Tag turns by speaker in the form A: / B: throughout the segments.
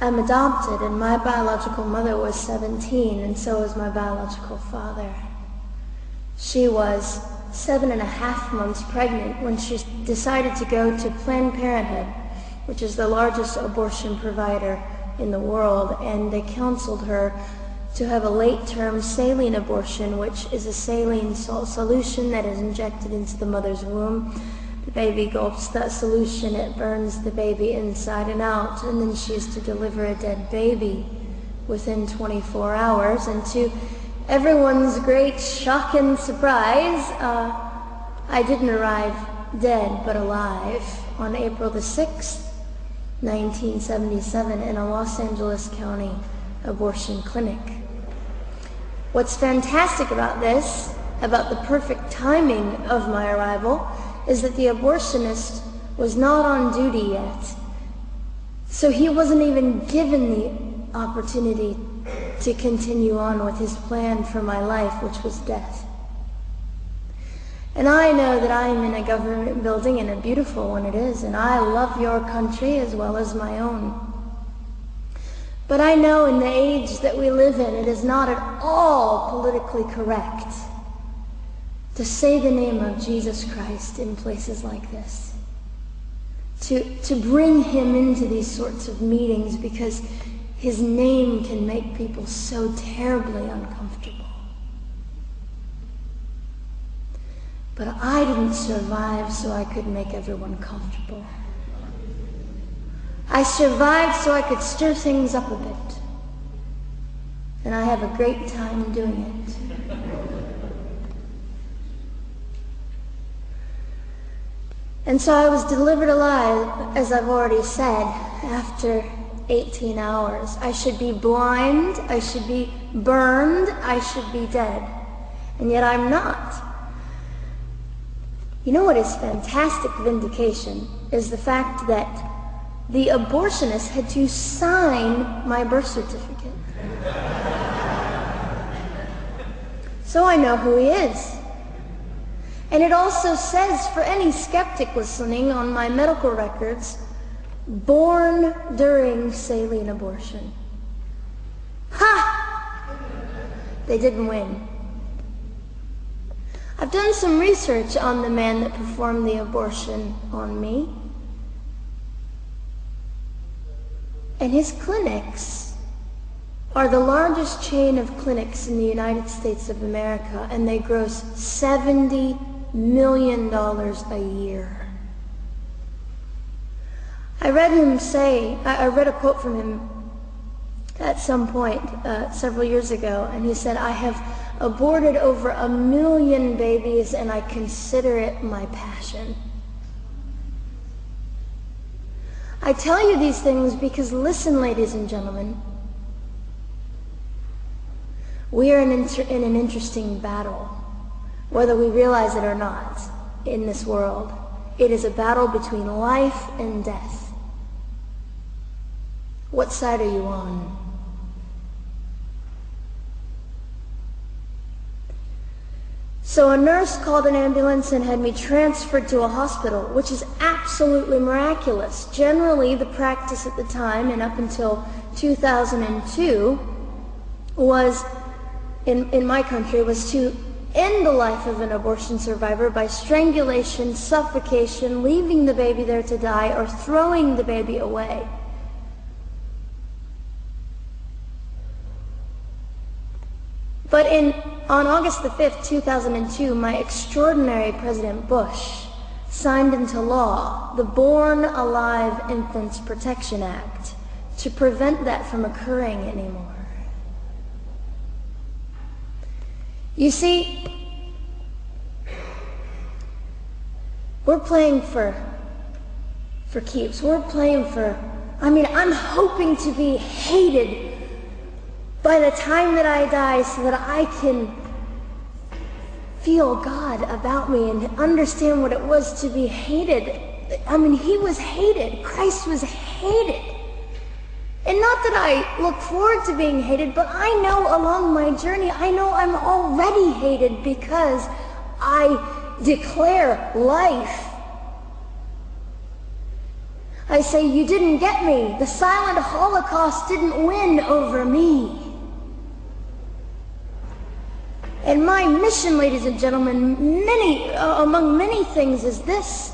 A: I'm adopted, and my biological mother was 17, and so was my biological father. She was 7.5 months pregnant when she decided to go to Planned Parenthood, which is the largest abortion provider in the world, and they counseled her to have a late-term saline abortion, which is a saline solution that is injected into the mother's womb. The baby gulps that solution, it burns the baby inside and out, and then she is to deliver a dead baby within 24 hours. And to everyone's great shock and surprise, I didn't arrive dead but alive on April the 6th, 1977 in a Los Angeles County abortion clinic. What's fantastic about this, about the perfect timing of my arrival, is that the abortionist was not on duty yet. So he wasn't even given the opportunity to continue on with his plan for my life, which was death. And I know that I am in a government building, and a beautiful one it is, and I love your country as well as my own. But I know in the age that we live in, it is not at all politically correct to say the name of Jesus Christ in places like this. To bring him into these sorts of meetings, because his name can make people so terribly uncomfortable. But I didn't survive so I could make everyone comfortable. I survived so I could stir things up a bit. And I have a great time doing it. And so I was delivered alive, as I've already said, after 18 hours. I should be blind, I should be burned, I should be dead. And yet I'm not. You know what is fantastic vindication is the fact that the abortionist had to sign my birth certificate. So I know who he is. And it also says, for any skeptic listening, on my medical records, born during saline abortion. Ha! They didn't win. I've done some research on the man that performed the abortion on me. And his clinics are the largest chain of clinics in the United States of America, and they gross $70 million a year. I read a quote from him at some point several years ago, and he said, "I have aborted over 1 million babies, and I consider it my passion." I tell you these things because, listen, ladies and gentlemen, we are in an interesting battle, whether we realize it or not, in this world. It is a battle between life and death. What side are you on? So a nurse called an ambulance and had me transferred to a hospital, which is absolutely miraculous. Generally, the practice at the time, and up until 2002, was, in my country, was to end the life of an abortion survivor by strangulation, suffocation, leaving the baby there to die, or throwing the baby away. But on August the 5th, 2002, my extraordinary President Bush signed into law the Born Alive Infants Protection Act to prevent that from occurring anymore. You see, we're playing for keeps. We're playing I'm hoping to be hated by the time that I die, so that I can feel God about me and understand what it was to be hated. He was hated. Christ was hated. And not that I look forward to being hated, but I know along my journey, I know I'm already hated because I declare life. I say, you didn't get me. The silent Holocaust didn't win over me. And my mission, ladies and gentlemen, among many things, is this: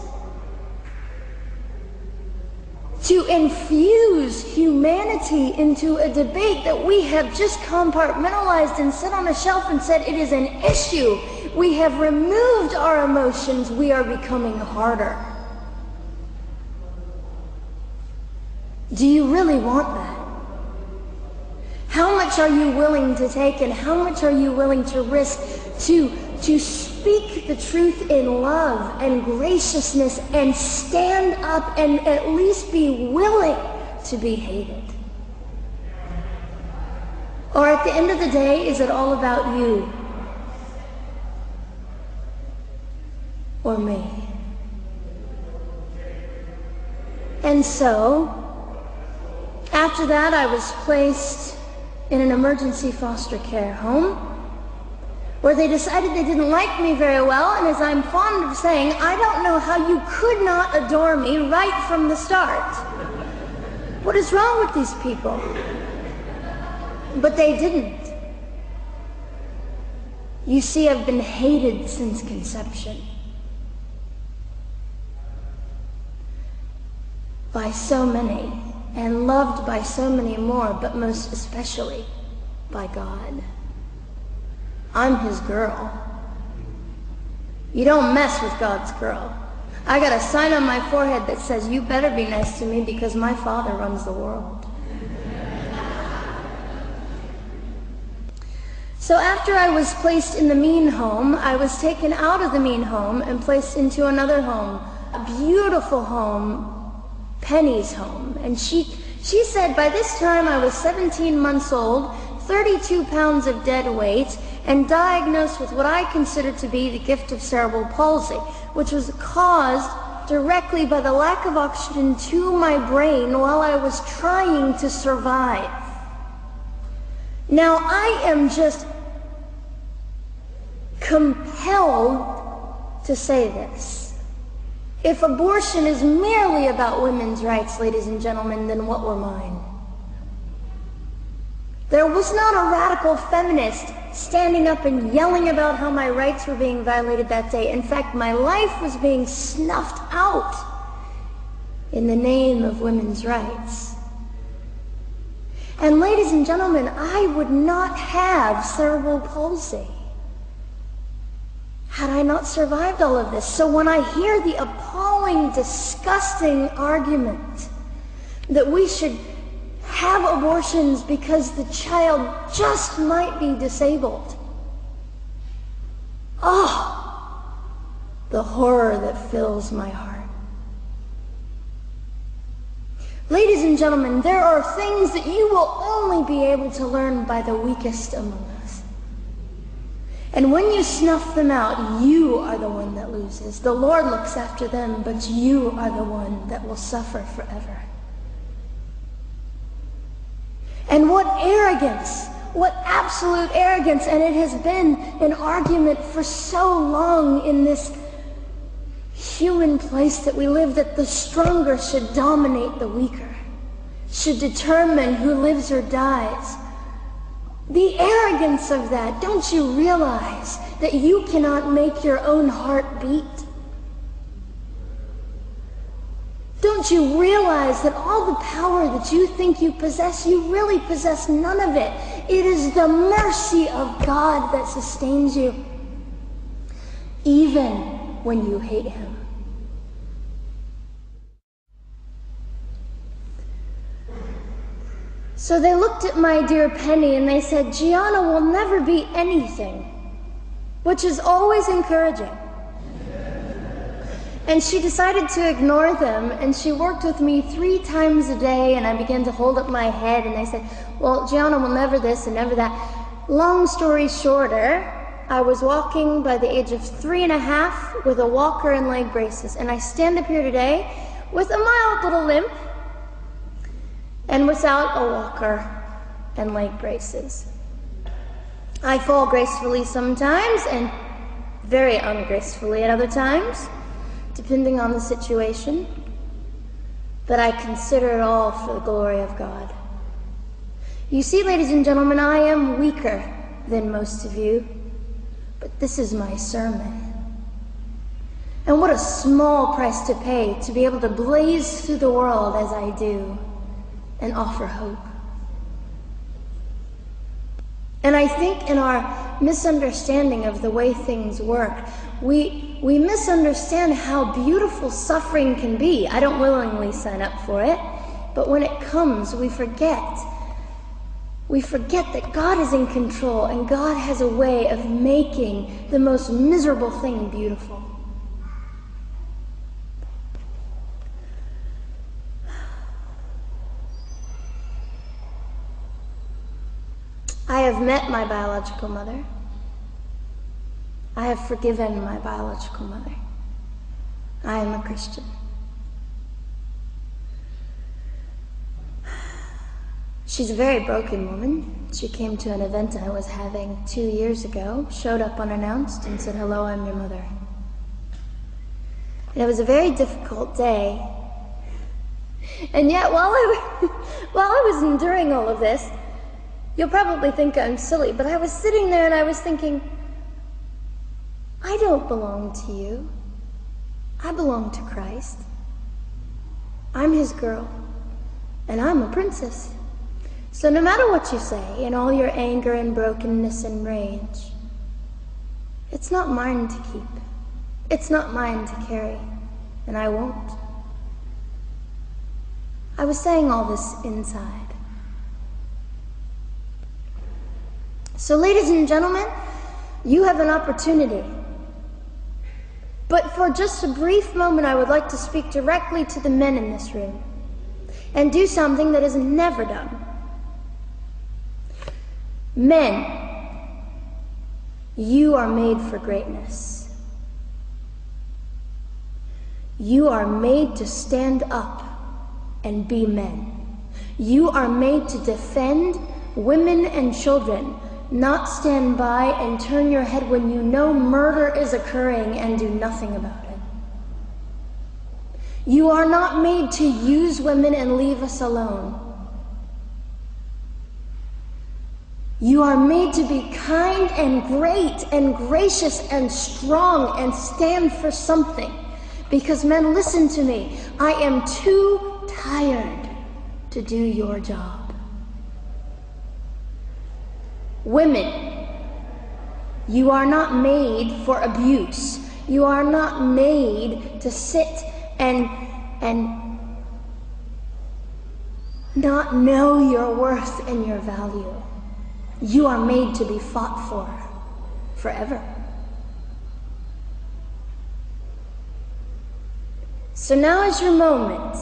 A: to infuse humanity into a debate that we have just compartmentalized and set on a shelf and said it is an issue. We have removed our emotions. We are becoming harder. Do you really want that? How much are you willing to take, and how much are you willing to risk to speak the truth in love and graciousness and stand up and at least be willing to be hated? Or at the end of the day, is it all about you or me? And so, after that, I was placed in an emergency foster care home where they decided they didn't like me very well, and as I'm fond of saying, I don't know how you could not adore me right from the start. What is wrong with these people? But they didn't. You see, I've been hated since conception by so many, and loved by so many more, but most especially by God. I'm his girl. You don't mess with God's girl. I got a sign on my forehead that says, you better be nice to me because my Father runs the world. So after I was placed in the mean home, I was taken out of the mean home and placed into another home, a beautiful home, Penny's home. And she said by this time I was 17 months old, 32 pounds of dead weight, and diagnosed with what I consider to be the gift of cerebral palsy, which was caused directly by the lack of oxygen to my brain while I was trying to survive. Now I am just compelled to say this. If abortion is merely about women's rights, ladies and gentlemen, then what were mine? There was not a radical feminist standing up and yelling about how my rights were being violated that day. In fact, my life was being snuffed out in the name of women's rights. And ladies and gentlemen, I would not have cerebral palsy had I not survived all of this. So when I hear the appalling, disgusting argument that we should have abortions because the child just might be disabled, oh, the horror that fills my heart. Ladies and gentlemen, there are things that you will only be able to learn by the weakest among us. And when you snuff them out, you are the one that loses. The Lord looks after them, but you are the one that will suffer forever. And what arrogance, what absolute arrogance, and it has been an argument for so long in this human place that we live, that the stronger should dominate the weaker, should determine who lives or dies. The arrogance of that, don't you realize that you cannot make your own heart beat? Don't you realize that all the power that you think you possess, you really possess none of it? It is the mercy of God that sustains you, even when you hate him. So they looked at my dear Penny and they said, Gianna will never be anything, which is always encouraging. And she decided to ignore them, and she worked with me 3 times a day, and I began to hold up my head, and they said, well, Gianna will never this and never that. Long story shorter, I was walking by the age of 3.5 with a walker and leg braces, and I stand up here today with a mild little limp and without a walker and leg braces. I fall gracefully sometimes and very ungracefully at other times, depending on the situation. but I consider it all for the glory of God. You see, ladies and gentlemen, I am weaker than most of you, but this is my sermon. And what a small price to pay to be able to blaze through the world as I do and offer hope. And I think in our misunderstanding of the way things work, we misunderstand how beautiful suffering can be. I don't willingly sign up for it, but when it comes, we forget. We forget that God is in control and God has a way of making the most miserable thing beautiful. I have met my biological mother. I have forgiven my biological mother. I am a Christian. She's a very broken woman. She came to an event I was having 2 years ago, showed up unannounced, and said, "Hello, I'm your mother." And it was a very difficult day. And yet, while I was enduring all of this, you'll probably think I'm silly, but I was sitting there and I was thinking, I don't belong to you. I belong to Christ. I'm his girl, and I'm a princess. So no matter what you say, in all your anger and brokenness and rage, it's not mine to keep. It's not mine to carry, and I won't. I was saying all this inside. So, ladies and gentlemen, you have an opportunity. But for just a brief moment, I would like to speak directly to the men in this room and do something that is never done. Men, you are made for greatness. You are made to stand up and be men. You are made to defend women and children, not stand by and turn your head when you know murder is occurring and do nothing about it. You are not made to use women and leave us alone. You are made to be kind and great and gracious and strong and stand for something. Because men, listen to me, I am too tired to do your job. Women, you are not made for abuse. You are not made to sit and not know your worth and your value. You are made to be fought for forever. So now is your moment.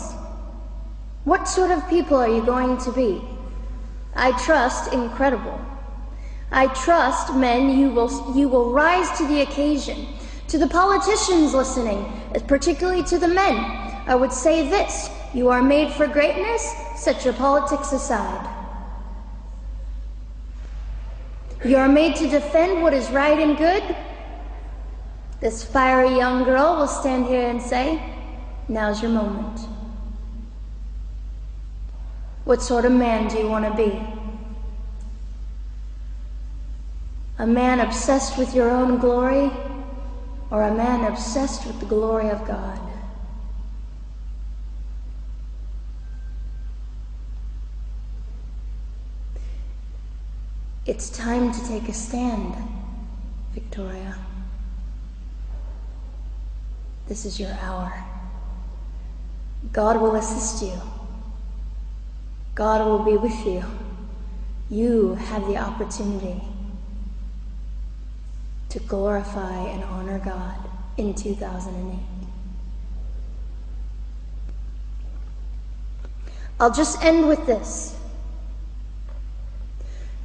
A: What sort of people are you going to be? I trust incredible. I trust, men, you will rise to the occasion. To the politicians listening, particularly to the men, I would say this: you are made for greatness, set your politics aside. You are made to defend what is right and good. This fiery young girl will stand here and say, now's your moment. What sort of man do you want to be? A man obsessed with your own glory, or a man obsessed with the glory of God? It's time to take a stand, Victoria. This is your hour. God will assist you. God will be with you. You have the opportunity to glorify and honor God in 2008. I'll just end with this.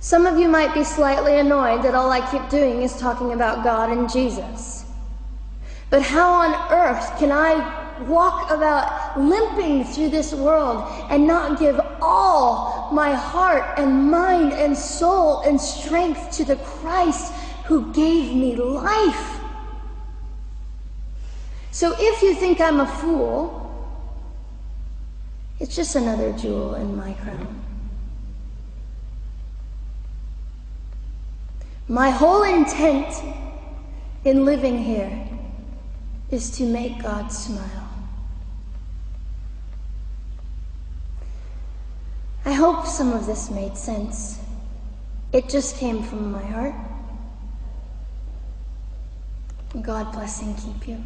A: Some of you might be slightly annoyed that all I keep doing is talking about God and Jesus. But how on earth can I walk about limping through this world and not give all my heart and mind and soul and strength to the Christ who gave me life? So if you think I'm a fool, It's just another jewel in my crown. My whole intent in living here is to make God smile. I hope some of this made sense. It just came from my heart. God bless and keep you.